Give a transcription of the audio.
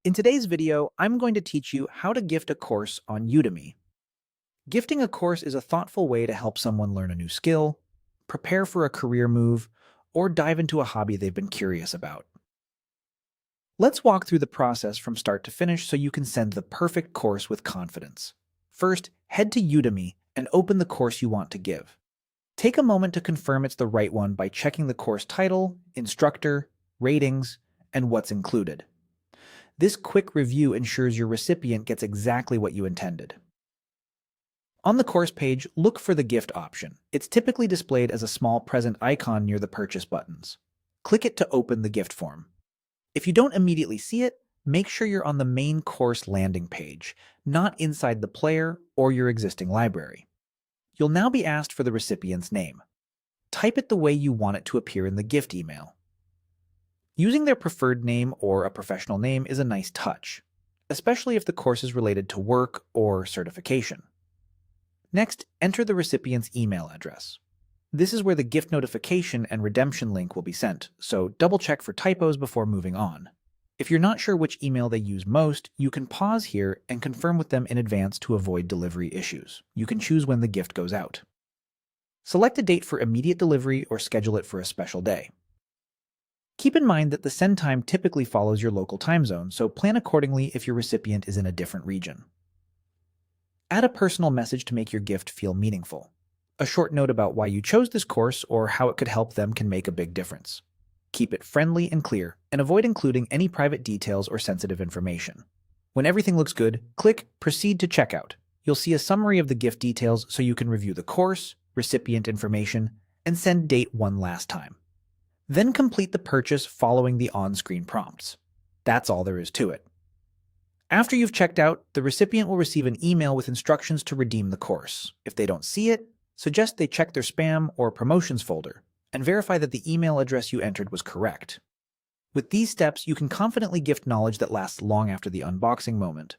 In today's video, I'm going to teach you how to gift a course on Udemy. Gifting a course is a thoughtful way to help someone learn a new skill, prepare for a career move, or dive into a hobby they've been curious about. Let's walk through the process from start to finish so you can send the perfect course with confidence. First, head to Udemy and open the course you want to give. Take a moment to confirm it's the right one by checking the course title, instructor, ratings, and what's included. This quick review ensures your recipient gets exactly what you intended. On the course page, look for the gift option. It's typically displayed as a small present icon near the purchase buttons. Click it to open the gift form. If you don't immediately see it, make sure you're on the main course landing page, not inside the player or your existing library. You'll now be asked for the recipient's name. Type it the way you want it to appear in the gift email. Using their preferred name or a professional name is a nice touch, especially if the course is related to work or certification. Next, enter the recipient's email address. This is where the gift notification and redemption link will be sent, so double-check for typos before moving on. If you're not sure which email they use most, you can pause here and confirm with them in advance to avoid delivery issues. You can choose when the gift goes out. Select a date for immediate delivery or schedule it for a special day. Keep in mind that the send time typically follows your local time zone, so plan accordingly if your recipient is in a different region. Add a personal message to make your gift feel meaningful. A short note about why you chose this course or how it could help them can make a big difference. Keep it friendly and clear, and avoid including any private details or sensitive information. When everything looks good, click Proceed to Checkout. You'll see a summary of the gift details so you can review the course, recipient information, and send date one last time. Then complete the purchase following the on-screen prompts. That's all there is to it. After you've checked out, the recipient will receive an email with instructions to redeem the course. If they don't see it, suggest they check their spam or promotions folder and verify that the email address you entered was correct. With these steps, you can confidently gift knowledge that lasts long after the unboxing moment.